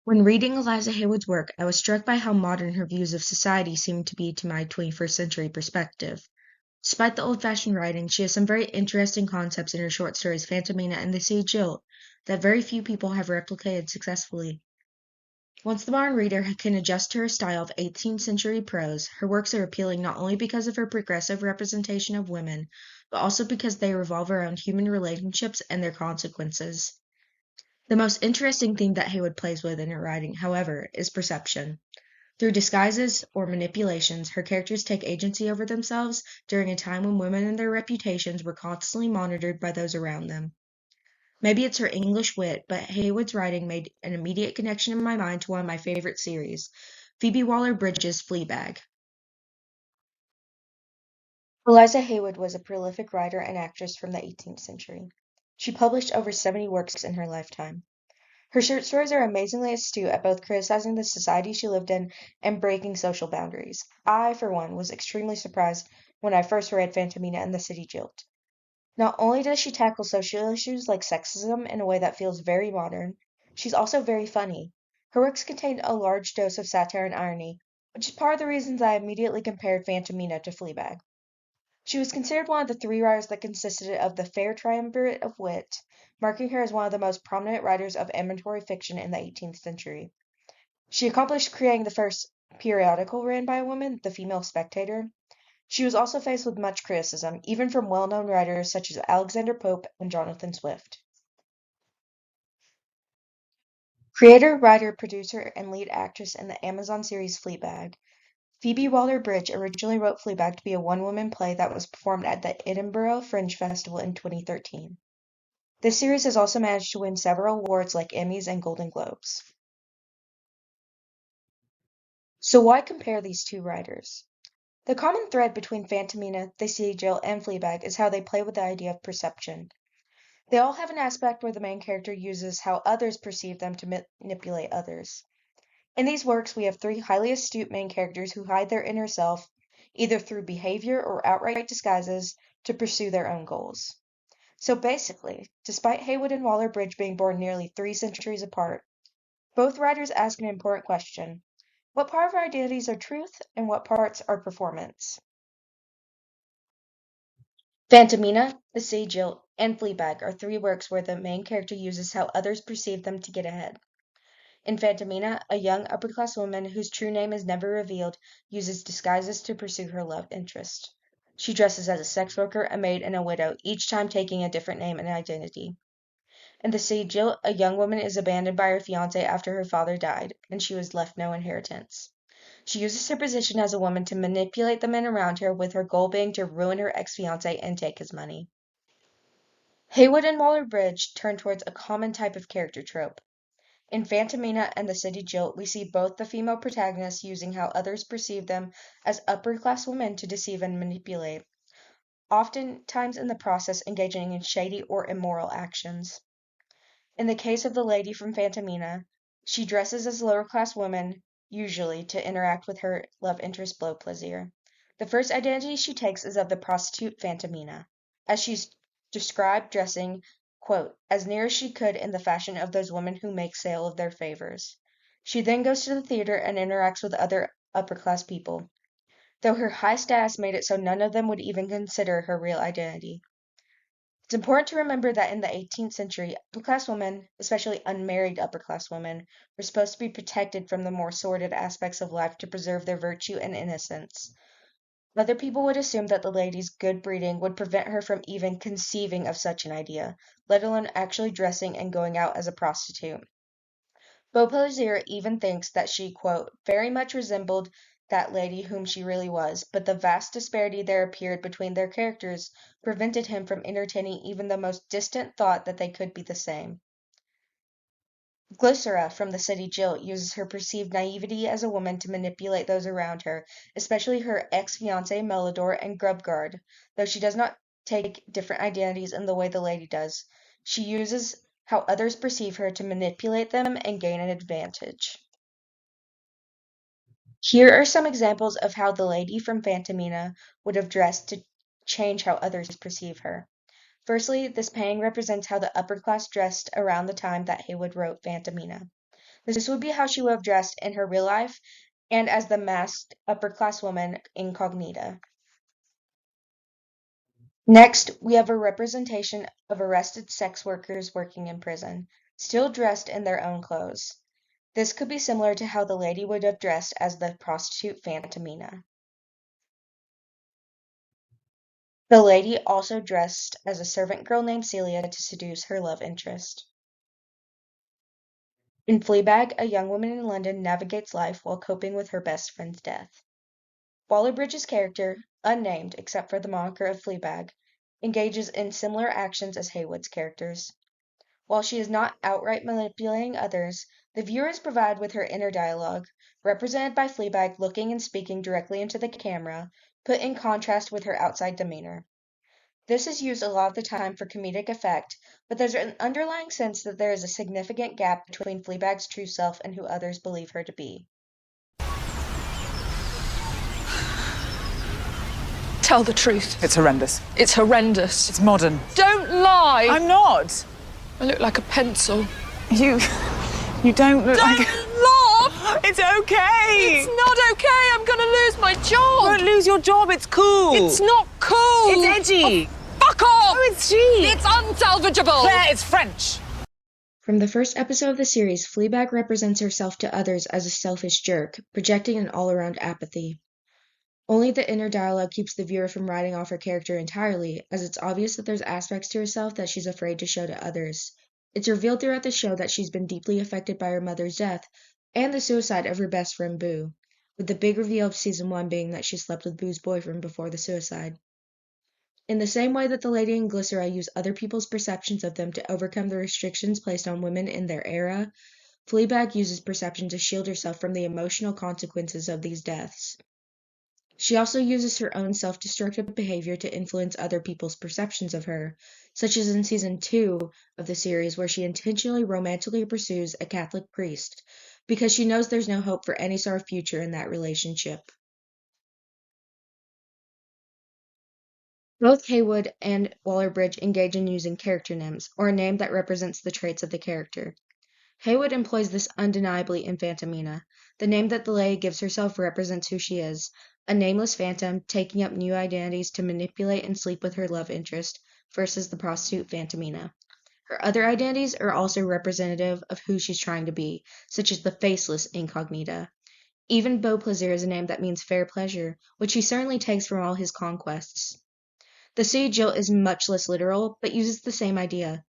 When reading Eliza Haywood's work, I was struck by how modern her views of society seemed to be to my 21st century perspective. Despite the old-fashioned writing, she has some very interesting concepts in her short stories Fantomina and The Sea Jilt that very few people have replicated successfully. Once the modern reader can adjust to her style of 18th century prose, her works are appealing not only because of her progressive representation of women, but also because they revolve around human relationships and their consequences. The most interesting theme that Haywood plays with in her writing, however, is perception. Through disguises or manipulations, her characters take agency over themselves during a time when women and their reputations were constantly monitored by those around them. Maybe it's her English wit, but Haywood's writing made an immediate connection in my mind to one of my favorite series, Phoebe Waller-Bridge's Fleabag. Eliza Haywood was a prolific writer and actress from the 18th century. She published over 70 works in her lifetime. Her short stories are amazingly astute at both criticizing the society she lived in and breaking social boundaries. I, for one, was extremely surprised when I first read Fantomina and the City Jilt. Not only does she tackle social issues like sexism in a way that feels very modern, she's also very funny. Her works contain a large dose of satire and irony, which is part of the reasons I immediately compared Fantomina to Fleabag. She was considered one of the three writers that consisted of the fair triumvirate of wit, marking her as one of the most prominent writers of amatory fiction in the 18th century. She accomplished creating the first periodical written by a woman, The Female Spectator. She was also faced with much criticism, even from well-known writers such as Alexander Pope and Jonathan Swift. Creator, writer, producer, and lead actress in the Amazon series Fleabag, Phoebe Waller-Bridge originally wrote Fleabag to be a one-woman play that was performed at the Edinburgh Fringe Festival in 2013. This series has also managed to win several awards like Emmys and Golden Globes. So why compare these two writers? The common thread between Fantomina, The Sea Jill, and Fleabag is how they play with the idea of perception. They all have an aspect where the main character uses how others perceive them to manipulate others. In these works, we have three highly astute main characters who hide their inner self, either through behavior or outright disguises, to pursue their own goals. So basically, despite Haywood and Waller-Bridge being born nearly 3 centuries apart, both writers ask an important question: what part of our identities are truth and what parts are performance? Fantomina, The Sea Jilt, and Fleabag are three works where the main character uses how others perceive them to get ahead. In Fantomina, a young upper-class woman whose true name is never revealed uses disguises to pursue her love interest. She dresses as a sex worker, a maid, and a widow, each time taking a different name and identity. In The City Jill, a young woman is abandoned by her fiancé after her father died, and she was left no inheritance. She uses her position as a woman to manipulate the men around her, with her goal being to ruin her ex-fiancé and take his money. Haywood and Waller-Bridge turn towards a common type of character trope. In Fantomina and The City Jilt, we see both the female protagonists using how others perceive them as upper-class women to deceive and manipulate, oftentimes in the process engaging in shady or immoral actions. In the case of the lady from Fantomina, she dresses as a lower-class woman, usually, to interact with her love interest Beauplaisir. The first identity she takes is of the prostitute Fantomina, as she's described dressing, quote, as near as she could in the fashion of those women who make sale of their favors. She then goes to the theater and interacts with other upper-class people, though her high status made it so none of them would even consider her real identity. It's important to remember that in the 18th century, upper-class women, especially unmarried upper-class women, were supposed to be protected from the more sordid aspects of life to preserve their virtue and innocence. Other people would assume that the lady's good breeding would prevent her from even conceiving of such an idea, let alone actually dressing and going out as a prostitute. Beauplaisir even thinks that she, quote, very much resembled that lady whom she really was, but the vast disparity there appeared between their characters prevented him from entertaining even the most distant thought that they could be the same. Glycera from The City Jill uses her perceived naivety as a woman to manipulate those around her, especially her ex-fiancé Melidor and Grubguard, though she does not take different identities in the way the lady does. She uses how others perceive her to manipulate them and gain an advantage. Here are some examples of how the lady from Fantomina would have dressed to change how others perceive her. Firstly, this painting represents how the upper class dressed around the time that Haywood wrote Fantomina. This would be how she would have dressed in her real life and as the masked upper-class woman incognita. Next, we have a representation of arrested sex workers working in prison, still dressed in their own clothes. This could be similar to how the lady would have dressed as the prostitute Fantomina. The lady also dressed as a servant girl named Celia to seduce her love interest. In Fleabag, a young woman in London navigates life while coping with her best friend's death. Waller-Bridge's character, unnamed except for the moniker of Fleabag, engages in similar actions as Haywood's characters. While she is not outright manipulating others, the viewer is provided with her inner dialogue, represented by Fleabag looking and speaking directly into the camera, put in contrast with her outside demeanor. This is used a lot of the time for comedic effect, but there's an underlying sense that there is a significant gap between Fleabag's true self and who others believe her to be. Tell the truth. It's horrendous. It's horrendous. It's modern. Don't lie! I'm not! I look like a pencil. You don't look Don't like... laugh! It's okay! It's not okay! I'm gonna lose my job! Don't lose your job, it's cool! It's not cool! It's edgy! Oh, fuck off! Oh, it's cheap! It's unsalvageable! Claire, it's French! From the first episode of the series, Fleabag represents herself to others as a selfish jerk, projecting an all-around apathy. Only the inner dialogue keeps the viewer from writing off her character entirely, as it's obvious that there's aspects to herself that she's afraid to show to others. It's revealed throughout the show that she's been deeply affected by her mother's death and the suicide of her best friend Boo, with the big reveal of season 1 being that she slept with Boo's boyfriend before the suicide. In the same way that the lady and Glycera use other people's perceptions of them to overcome the restrictions placed on women in their era, Fleabag uses perception to shield herself from the emotional consequences of these deaths. She also uses her own self-destructive behavior to influence other people's perceptions of her, such as in season 2 of the series where she intentionally romantically pursues a Catholic priest, because she knows there's no hope for any sort of future in that relationship. Both Haywood and Waller-Bridge engage in using character names, or a name that represents the traits of the character. Haywood employs this undeniably in Fantomina. The name that the lady gives herself represents who she is, a nameless phantom taking up new identities to manipulate and sleep with her love interest, versus the prostitute Fantomina. Her other identities are also representative of who she's trying to be, such as the faceless incognita. Even Beau Plaisir is a name that means fair pleasure, which he certainly takes from all his conquests. The City Jilt is much less literal, but uses the same idea.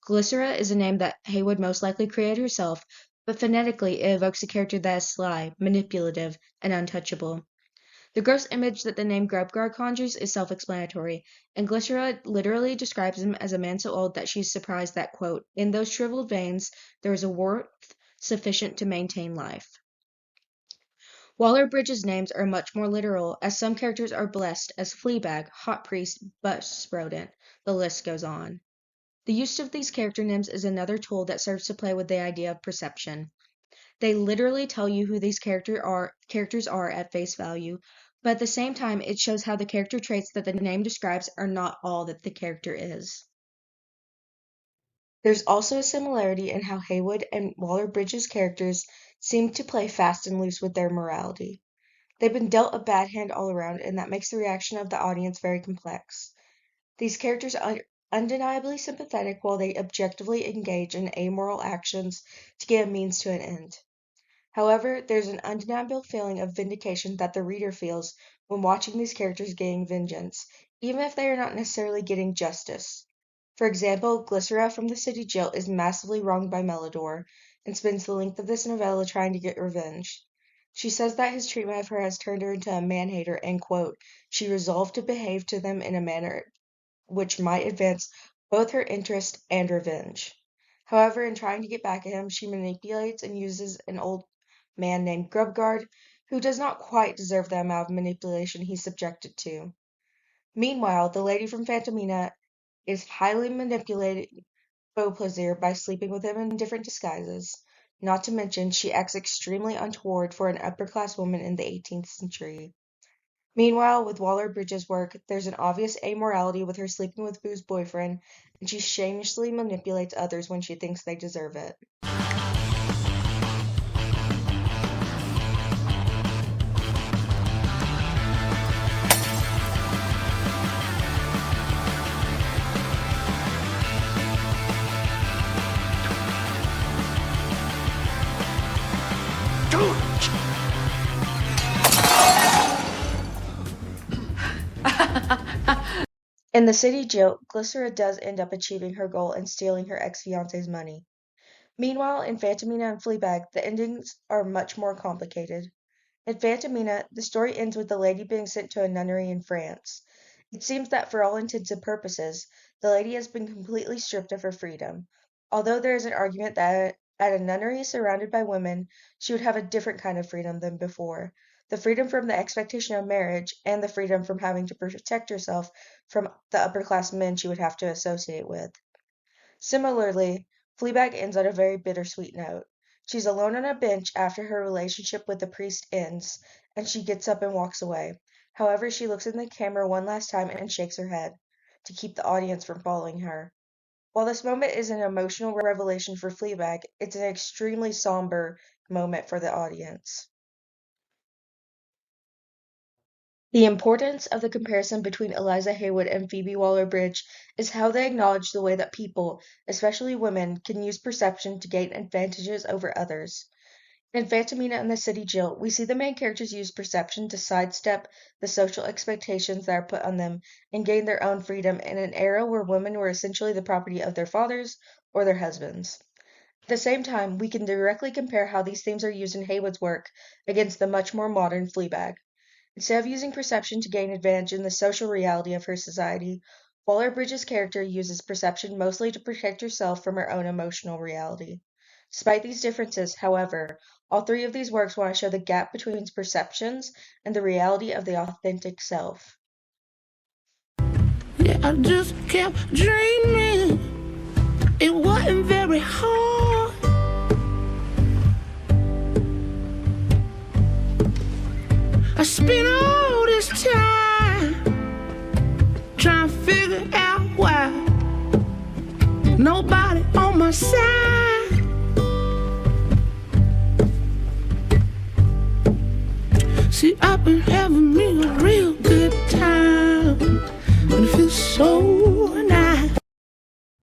Glycera is a name that Haywood most likely created herself, but phonetically it evokes a character that is sly, manipulative, and untouchable. The gross image that the name Grubguard conjures is self-explanatory, and Glycera literally describes him as a man so old that she's surprised that, quote, in those shriveled veins there is a warmth sufficient to maintain life. Waller-Bridge's names are much more literal, as some characters are blessed as Fleabag, Hot Priest, Bus Rodent. The list goes on. The use of these character names is another tool that serves to play with the idea of perception. They literally tell you who these characters are at face value, but at the same time it shows how the character traits that the name describes are not all that the character is. There's also a similarity in how Haywood and Waller-Bridge's characters seem to play fast and loose with their morality. They've been dealt a bad hand all around, and that makes the reaction of the audience very complex. These characters are undeniably sympathetic while they objectively engage in amoral actions to get a means to an end. However, there's an undeniable feeling of vindication that the reader feels when watching these characters getting vengeance, even if they are not necessarily getting justice. For example, Glycera from the City Jilt is massively wronged by Melidor, and spends the length of this novella trying to get revenge. She says that his treatment of her has turned her into a man-hater, and, quote, she resolved to behave to them in a manner which might advance both her interest and revenge. However, in trying to get back at him, she manipulates and uses an old man named Grubguard, who does not quite deserve the amount of manipulation he's subjected to. Meanwhile, the lady from Fantomina is highly manipulating Beau Plaisir by sleeping with him in different disguises. Not to mention, she acts extremely untoward for an upper-class woman in the 18th century. Meanwhile, with Waller-Bridge's work, there's an obvious amorality with her sleeping with Boo's boyfriend, and she shamelessly manipulates others when she thinks they deserve it. In The City Jilt, Glycera does end up achieving her goal and stealing her ex-fiance's money. Meanwhile, in Fantomina and Fleabag, the endings are much more complicated. In Fantomina, the story ends with the lady being sent to a nunnery in France. It seems that for all intents and purposes, the lady has been completely stripped of her freedom. Although there is an argument that at a nunnery surrounded by women, she would have a different kind of freedom than before. The freedom from the expectation of marriage, and the freedom from having to protect herself from the upper class men she would have to associate with. Similarly, Fleabag ends on a very bittersweet note. She's alone on a bench after her relationship with the priest ends, and she gets up and walks away. However, she looks in the camera one last time and shakes her head to keep the audience from following her. While this moment is an emotional revelation for Fleabag, it's an extremely somber moment for the audience. The importance of the comparison between Eliza Haywood and Phoebe Waller-Bridge is how they acknowledge the way that people, especially women, can use perception to gain advantages over others. In Fantomina and the City Jilt, we see the main characters use perception to sidestep the social expectations that are put on them and gain their own freedom in an era where women were essentially the property of their fathers or their husbands. At the same time, we can directly compare how these themes are used in Haywood's work against the much more modern Fleabag. Instead of using perception to gain advantage in the social reality of her society, Waller-Bridge's character uses perception mostly to protect herself from her own emotional reality. Despite these differences, however, all three of these works want to show the gap between perceptions and the reality of the authentic self. Yeah, I just kept dreaming. It wasn't very hard. I spent all this time trying to figure out why nobody on my side. See, I've been having me a real good time, and it feels so